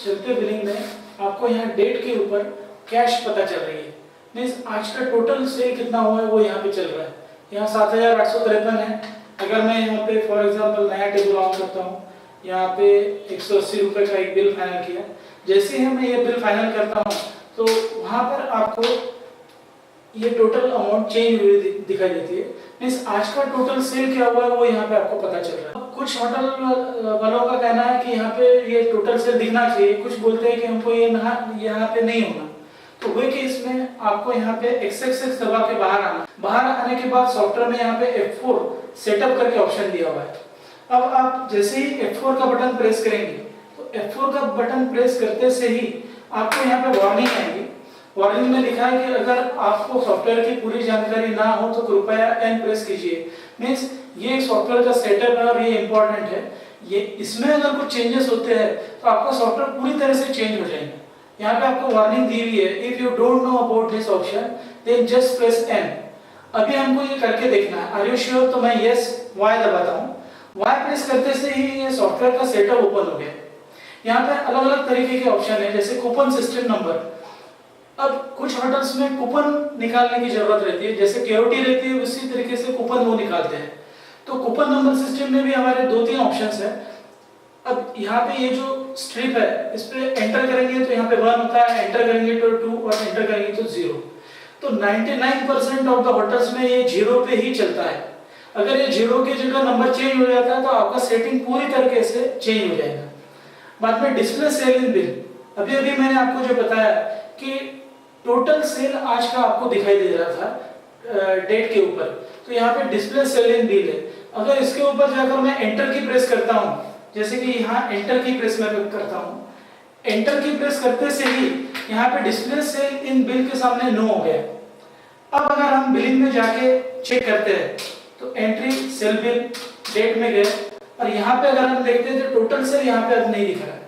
चलते बिलिंग में आपको यहाँ डेट के ऊपर कैश पता चल रही है, मीन्स आज का टोटल सेल कितना हुआ है वो यहाँ पे चल रहा है। यहाँ 7,853 है। अगर मैं यहाँ पे फॉर एग्जांपल नया टेबल ऑन करता हूँ, यहाँ पे 180 रुपये का एक बिल फाइनल किया, जैसे ही मैं ये बिल फाइनल करता हूँ तो वहाँ पर आपको ये टोटल अमाउंट चेंज हुई दिखाई देती है, मीन्स आज का टोटल सेल क्या हुआ है वो यहाँ पे आपको पता चल रहा है। कुछ होटल वालों का कहना है कि यहाँ पे ये टोटल सेल दिखना चाहिए, कुछ बोलते हैं कि हमको ये यहाँ पे नहीं होना। तो वही केस में आपको यहाँ पे X दबा के बाहर आना, बाहर आने के बाद सॉफ्टवेयर में यहाँ पे F4 सेटअप करके ऑप्शन दिया हुआ है। अब आप जैसे ही F4 का बटन प्रेस करेंगे तो F4 का बटन प्रेस करते से ही आपको यहाँ पे वार्निंग आएगी। वार्निंग में लिखा है कि अगर आपको सॉफ्टवेयर की पूरी जानकारी ना हो तो कृपया N प्रेस कीजिए। मीन्स ये एक सॉफ्टवेयर का सेटअप है और ये इंपॉर्टेंट है। ये इसमें अगर कुछ चेंजेस होते हैं तो आपका सॉफ्टवेयर पूरी तरह से चेंज हो जाएगा। यहाँ पे आपको वार्निंग दी हुई है, if you don't know about this option then just press N। अभी हमको ये करके देखना है, आर यू श्योर? तो मैं यस Y दबाता हूँ। Y प्रेस करते से ही ये सॉफ्टवेयर का सेटअप ओपन हो गया। यहाँ पे अलग अलग तरीके के ऑप्शन है, जैसे कूपन सिस्टम नंबर। अब कुछ होटल्स में कूपन निकालने की जरूरत रहती है, जैसे केओटी रहती है उसी तरीके से कूपन वो निकालते हैं। तो कूपन नंबर सिस्टम में भी हमारे 2-3 ऑप्शंस है। अब यहाँ पे ये जो स्ट्रिप है इस पे एंटर करेंगे तो यहाँ पे 1 होता है, एंटर करेंगे तो 2 और एंटर करेंगे तो 0। तो 99% ऑफ द होटल्स में ये 0 पे ही चलता है। अगर ये 0 की जगह नंबर चेंज हो जाता है तो आपका सेटिंग पूरी तरीके से चेंज हो जाएगा। बाद में डिस्प्ले सेल इन बिल, अभी अभी मैंने आपको जो बताया कि टोटल सेल आज का आपको दिखाई दे रहा था डेट के ऊपर, तो यहाँ पे डिस्प्ले सेल इन बिल है। अगर इसके ऊपर जाकर मैं एंटर की प्रेस करता हूँ, जैसे कि यहाँ एंटर की प्रेस मैं करता हूँ, एंटर की प्रेस करते से ही यहाँ पे डिस्प्ले सेल इन बिल के सामने नो हो गया। अब अगर हम बिलिंग में जाके चेक करते हैं तो एंट्री सेल बिल डेट में गए और यहाँ पे अगर हम देखते हैं तो टोटल सेल यहाँ पे अब नहीं दिख रहा है।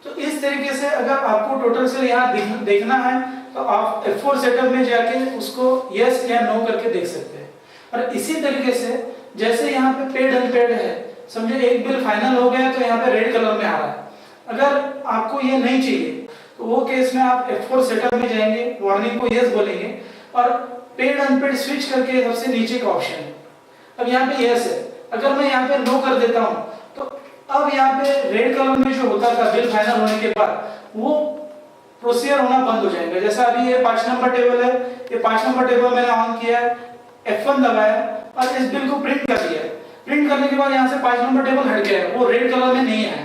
तो इस तरीके से अगर आपको टोटल सेल यहाँ देखना है तो आप F4 सेटअप में जाके उसको यस या नो करके देख सकते हैं। और इसी तरीके से जैसे यहाँ पे पेड अनपेड है, समझे एक बिल फाइनल हो गया तो यहाँ पे रेड कलर में आ रहा है। अगर आपको ये नहीं चाहिए तो वो केस में आप F4 सेटअप में जाएंगे, वार्निंग को यस बोलेंगे और पेड अनपेड स्विच करके सबसे नीचे का ऑप्शन है। अब यहाँ पे यस है, अगर मैं यहाँ पे नो कर देता हूँ तो अब यहाँ पे रेड कलर में जो होता था बिल फाइनल होने के बाद वो प्रोसीजर होना बंद हो जाएगा। जैसा अभी ये 5 नंबर टेबल है, ये 5 नंबर टेबल मैंने ऑन किया है, F1 दबाया और इस बिल को प्रिंट कर दिया। प्रिंट करने के बाद यहाँ से 5 नंबर टेबल हट गया है, वो रेड कलर में नहीं है।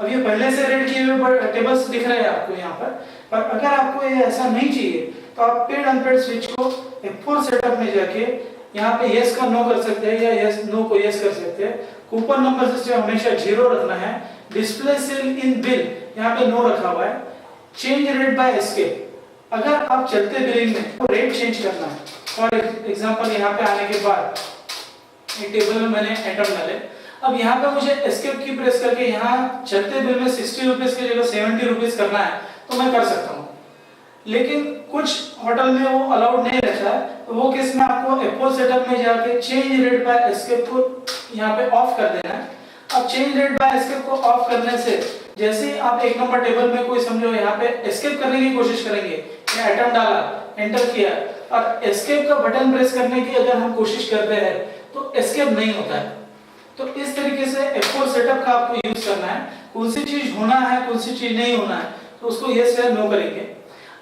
अब ये पहले से रेड किए हुए टेबल्स दिख रहे हैं आपको यहाँ पर अगर आपको ये ऐसा नहीं चाहिए तो आप पेड अनपेड स्विच को F4 सेटअप में जाके यहाँ पे यस का नो कर सकते हैं या यस नो को यस कर सकते हैं। कूपन नंबर सिस्टम हमेशा 0 रखना है। डिस्प्ले सेल इन बिल यहाँ पे नो रखा हुआ है। चेंज रेट बाय एस्केप, अगर आप चलते बिलिंग में तो रेट चेंज करना है। फॉर एग्जांपल यहाँ पे आने के बाद एक टेबल में मैंने एंटर डाले, अब यहाँ पे मुझे एस्केप की प्रेस करके यहाँ चलते बिल में 60 रुपीज की जगह 70 रुपीज करना है तो मैं कर सकता हूँ। लेकिन कुछ होटल में वो अलाउड नहीं रहता है, तो वो केस में आपको F4 सेटअप में जाके चेंज रेट बाय एस्केप को यहाँ पे ऑफ कर देना है। अब चेंज रेट बाय एस्केप को ऑफ करने से जैसे ही आप एक नंबर टेबल में कोई समझो यहाँ पे एस्केप करने की कोशिश करेंगे, या आइटम डाला, एंटर किया और एस्केप का बटन प्रेस करने की अगर हम कोशिश करते हैं तो एस्केप नहीं होता है। तो इस तरीके से F4 सेटअप का आपको यूज करना है। कौन सी चीज होना है, कौन सी चीज नहीं होना है, तो उसको यस या नो करेंगे।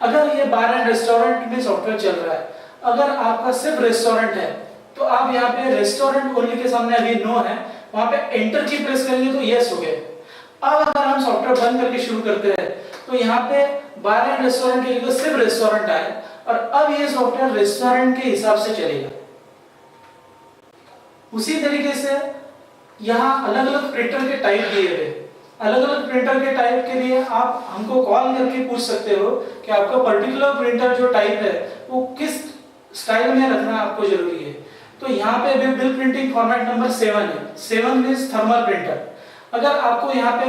अगर ये बार एंड रेस्टोरेंट में सॉफ्टवेयर चल रहा है, अगर आपका सिर्फ रेस्टोरेंट है तो आप यहाँ पे रेस्टोरेंट ओनली के सामने अभी नो है, वहां पे एंटर की प्रेस करेंगे तो यस हो गए। अब अगर हम सॉफ्टवेयर बंद करके शुरू करते हैं तो यहाँ पे बार एंड रेस्टोरेंट के लिए सिर्फ रेस्टोरेंट आए और अब ये सॉफ्टवेयर रेस्टोरेंट के हिसाब से चलेगा। उसी तरीके से यहाँ अलग अलग प्रिंटर के टाइप दिए हुए, अलग अलग प्रिंटर के टाइप के लिए आप हमको कॉल करके पूछ सकते हो कि आपका पर्टिकुलर प्रिंटर जो टाइप है वो किस स्टाइल में रखना आपको जरूरी है। तो यहाँ पे अभी बिल प्रिंटिंग फॉर्मेट नंबर 7 है। 7 मींस थर्मल प्रिंटर। अगर आपको यहाँ पे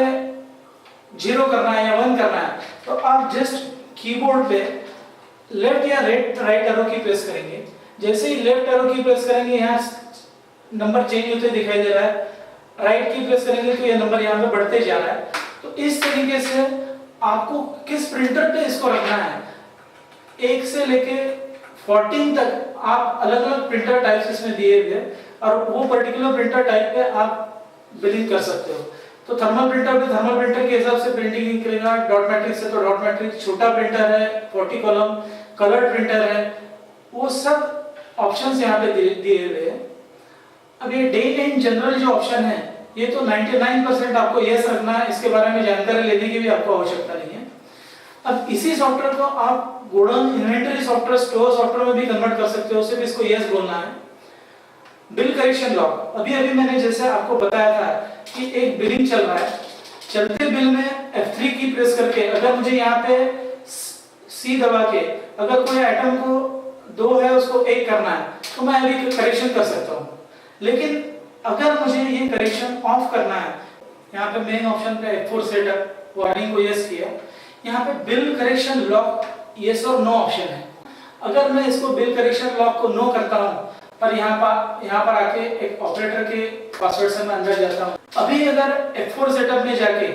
0 करना है या 1 करना है तो आप जस्ट कीबोर्ड पे लेफ्ट या राइट एरो की प्रेस करेंगे। जैसे ही लेफ्ट एरो की प्रेस करेंगे यहाँ नंबर चेंज होते दिखाई दे रहा है, राइट की प्रेस करेंगे तो ये नंबर यहाँ पे बढ़ते जा रहा है। तो इस तरीके से आपको किस प्रिंटर पे इसको रखना है, 1 से लेके 14 तक आप अलग अलग प्रिंटर टाइप्स इसमें दिए हुए, और वो पर्टिकुलर प्रिंटर टाइप पे आप बिलिंग कर सकते हो। तो थर्मल प्रिंटर पे थर्मल प्रिंटर के हिसाब से प्रिंटिंग निकलेगा, डॉट मैट्रिक्स है तो डॉट मैट्रिक्स, छोटा प्रिंटर है 40 कॉलम, कलर प्रिंटर है, वो सब ऑप्शंस यहाँ पे दिए हुए हैं। अब ये डे एंड जनरल जो ऑप्शन है, ये तो 99% आपको यस रखना है, इसके बारे में जानकारी लेने की भी आपको आवश्यकता नहीं है। अब इसी सॉफ्टवेयर को आप godown inventory software, store software में भी कन्वर्ट कर सकते हो, सिर्फ इसको यस बोलना है। बिल करेक्शन लॉग, अभी मैंने जैसे आपको बताया था कि एक बिलिंग चल रहा है, चलते बिल में F3 की प्रेस करके अगर मुझे यहाँ पे C दबा के अगर कोई आइटम को 2 है उसको 1 करना है तो मैं अभी करेक्शन कर सकता हूँ। लेकिन अगर मुझे ये करेक्शन ऑफ करना है, यहाँ पे मेन ऑप्शन पे F4 सेटअप वार्निंग को यस किया, यहाँ पे बिल करेक्शन लॉक यस और नो ऑप्शन है। अगर मैं इसको बिल करेक्शन लॉक को नो करता हूँ पर यहाँ पर आके एक ऑपरेटर के पासवर्ड से मैं अंदर जाता हूँ, अभी अगर F4 सेटअप में जाके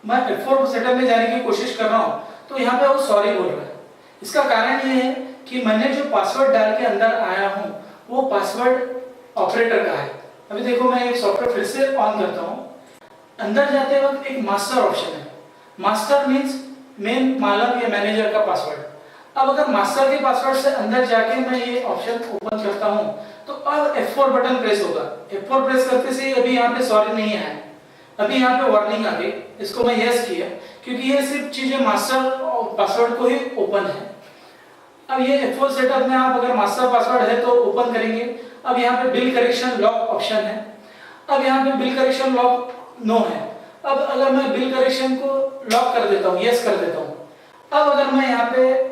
मैं F4 सेटअप में जाने की कोशिश कर रहा हूँ तो यहाँ पे वो सॉरी बोल रहा है। इसका कारण ये है कि मैंने जो पासवर्ड डाल के अंदर आया हूँ वो पासवर्ड ऑपरेटर का है। अभी देखो मैं एक सॉफ्टवेयर फिर से ऑन करता हूँ, अंदर जाते वक्त एक मास्टर ऑप्शन है, मास्टर मीन्स मेन मालक या मैनेजर का पासवर्ड। अब अगर मास्टर के पासवर्ड से अंदर जाके मैं ये ऑप्शन ओपन करता हूँ तो अब F4 बटन प्रेस होगा। F4 प्रेस करते से अभी यहाँ पे सॉरी नहीं आया, अभी यहाँ पे वार्निंग आ गई, इसको मैं यस किया क्योंकि ये सिर्फ चीजें मास्टर पासवर्ड को ही ओपन है। अब ये F4 सेटअप में आप अगर मास्टर पासवर्ड है तो ओपन करेंगे। अब यहाँ पे बिल करेक्शन लॉक ऑप्शन है, अब यहाँ पे बिल करेक्शन लॉक नो है। अब अगर मैं बिल करेक्शन को लॉक कर देता हूँ, यस कर देता हूँ, अब अगर मैं यहाँ पे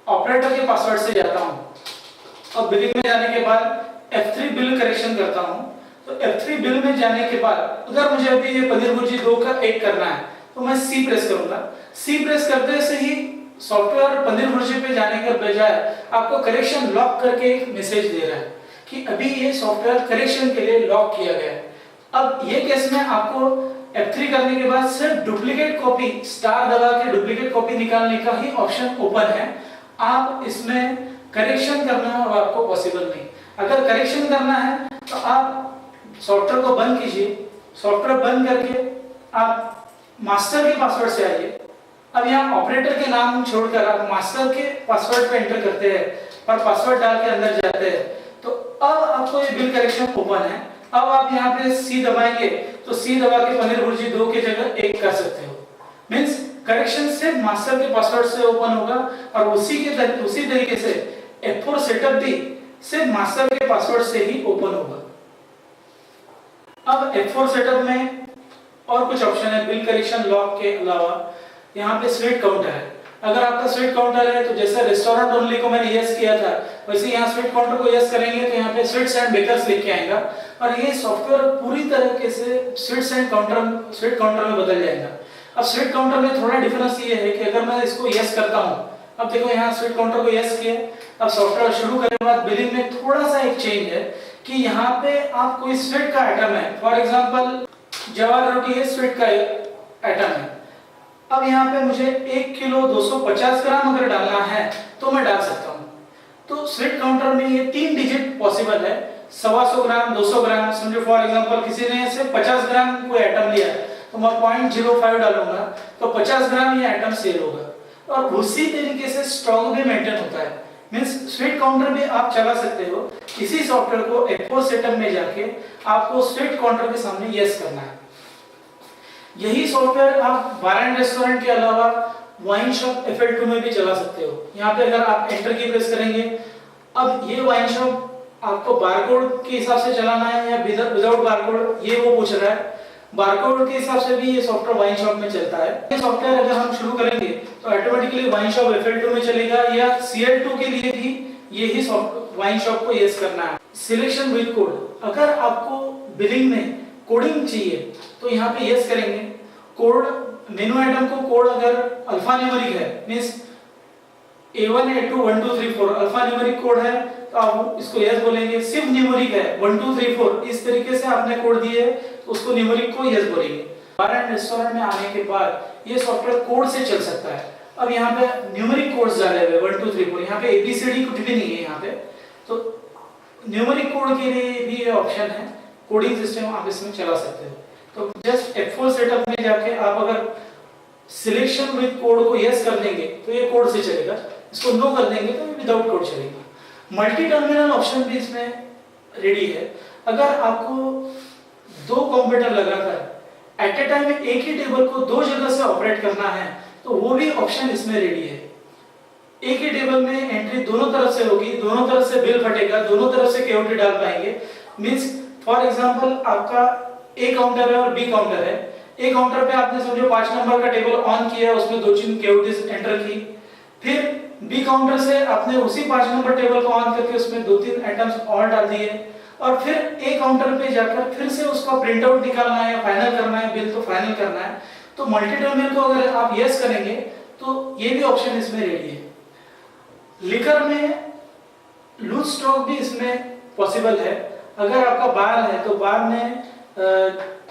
ऑपरेटर के पासवर्ड से जाता हूँ, अब बिलिंग में जाने के बाद F3 बिल करेक्शन करता हूँ, तो F3 बिल में जाने के बाद अगर मुझे अभी ये पनीर भुर्जी 2 का 1 करना है तो मैं C प्रेस करूंगा। C प्रेस करते से ही सॉफ्टवेयर पनीर भुर्जी पे जाने के बजाय आपको करेक्शन लॉक करके एक मैसेज दे रहा है कि अभी ये सॉफ्टवेयर करेक्शन के लिए लॉक किया गया है। अब ये केस में आपको F3 करने के बाद सिर्फ डुप्लीकेट कॉपी स्टार दबा के डुप्लीकेट कॉपी निकालने का ही ऑप्शन ओपन है। आप इसमें करेक्शन करना और आपको पॉसिबल नहीं। अगर करेक्शन करना है तो आप सॉफ्टवेयर को बंद कीजिए, सॉफ्टवेयर बंद करके आप मास्टर के पासवर्ड से आइए। अब यहाँ ऑपरेटर के नाम छोड़कर आप मास्टर के पासवर्ड पे एंटर करते हैं और पासवर्ड डाल के अंदर जाते हैं तो अब आपको ये बिल करेक्शन ओपन है। अब आप यहाँ पे C दबाएंगे तो C दबा के पनीर भुर्जी 2 की जगह 1 कर सकते हो। मींस करेक्शन सिर्फ मास्टर के पासवर्ड से ओपन होगा और उसी तरीके से F4 सेटअप भी सिर्फ मास्टर के पासवर्ड से ही ओपन होगा। अब F4 सेटअप में और कुछ ऑप्शन है बिल करेक्शन लॉक के अलावा। यहाँ पे स्वीट काउंटर है, अगर आपका स्वीट काउंटर है तो जैसे रेस्टोरेंट ओनली को मैंने यस किया था वैसे यहाँ स्वीट काउंटर को यस करेंगे तो यहाँ पे स्वीट्स एंड बेकर्स लिख के आएगा और ये सॉफ्टवेयर पूरी तरीके से स्वीट काउंटर में बदल जाएगा। अब स्वीट काउंटर में थोड़ा डिफरेंस ये है कि अगर मैं इसको यस करता हूँ, अब देखो यहाँ स्वीट काउंटर को यस किया, अब सॉफ्टवेयर शुरू करने के बाद बिलिंग में थोड़ा सा एक चेंज है कि यहाँ पे आप कोई स्वीट का आइटम है, फॉर एग्जांपल जवार रोटी है स्वीट का आइटम है, अब यहाँ पे मुझे 1 किलो 250 ग्राम अगर डालना है तो मैं डाल सकता हूँ। तो स्वीट काउंटर में ये 3 डिजिट पॉसिबल है, 125 ग्राम 200 ग्राम। समझो फॉर एग्जांपल किसी ने सिर्फ 50 ग्राम कोई आइटम लिया तो मैं 0.05 डालूंगा तो 50 ग्राम ये आइटम सेल होगा और उसी तरीके से स्टॉक भी मेंटेन होता है। मींस स्वीट काउंटर भी आप चला सकते हो। इसी सॉफ्टवेयर को F4 सेटअप में जाके आपको स्वीट काउंटर के सामने यस करना है। यही सॉफ्टवेयर आप बार एंड रेस्टोरेंट के अलावा वाइन शॉप FL2 में भी चला सकते हो। यहाँ पे अगर आप एंटर की प्रेस करेंगे, अब ये वाइन शॉप आपको बारकोड के हिसाब से चलाना है या विदाउट बारकोड, ये वो पूछ रहा है। बारकोड के हिसाब से भी ये सॉफ्टवेयर वाइन शॉप में चलता है। ये सॉफ्टवेयर अगर हम शुरू करेंगे तो ऑटोमेटिकली वाइन शॉप FL2 में चलेगा या CL2 के लिए भी यही वाइन शॉप को यस करना है। सिलेक्शन विद कोड, अगर आपको बिलिंग में कोडिंग चाहिए तो यहाँ पे यस करेंगे। कोड मेनू आइटम को कोड अगर अल्फा न्यूमेरिक है means A1 A2 1 2 3 4 alpha numeric code है तो आप इसको यस बोलेंगे। सिर्फ न्यूमेरिक है 1 2 3 4 इस तरीके से आपने कोड दिए है तो उसको न्यूमेरिक को यस बोलेंगे। बार एंड रेस्टोरेंट में आने के बाद ये सॉफ्टवेयर कोड से चल सकता है। अब यहाँ पे न्यूमेरिक कोड्स डाले हुए 1 2 3 4, यहाँ पे ABCD कुछ भी नहीं है यहाँ पे, तो न्यूमेरिक कोड के लिए भी ये ऑप्शन है, कोडिंग सिस्टम आप इसमें चला सकते हो। तो जस्ट F4 सेटअप में जाके आप अगर सिलेक्शन विद कोड को यस कर देंगे तो ये कोड से चलेगा, इसको नो कर देंगे तो ये विदाउट कोड चलेगा। मल्टी टर्मिनल ऑप्शन भी इसमें रेडी है। अगर आपको 2 कंप्यूटर लगाकर एट ए टाइम एक ही टेबल को 2 जगह से ऑपरेट करना है तो वो भी ऑप्शन इसमें रेडी है। एक ही टेबल में एंट्री दोनों तरफ से होगी, दोनों तरफ से बिल फटेगा, दोनों तरफ से केओटी डाल पाएंगे। मींस फॉर एग्जांपल आपका ए काउंटर है और बी काउंटर है। ए काउंटर पे आपने समझो 5 नंबर का टेबल ऑन किया, उसमें 2-3 केओटीज एंटर की, फिर बी काउंटर से आपने उसी 5 नंबर टेबल को ऑन करके उसमें 2-3 आइटम्स और डाल दिए, और फिर ए काउंटर पे जाकर फिर से उसका प्रिंट आउट निकालना है या फाइनल करना है, बिल तो फाइनल करना है। तो मल्टी टर्मिनल को अगर आप यस करेंगे तो ये भी ऑप्शन इसमें रेडी है। लिकर में लूज स्टॉक भी इसमें पॉसिबल है। अगर आपका बार है तो बार में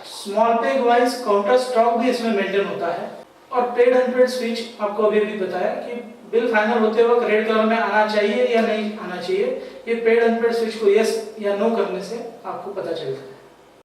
small peg wise counter stock भी इसमें मेंटेन होता है। और पेड अनपेड स्विच आपको अभी भी बताया कि बिल फाइनल होते वक्त रेड कलर में आना चाहिए या नहीं आना चाहिए, ये पेड अनपेड स्विच को यस या नो करने से आपको पता चलता है।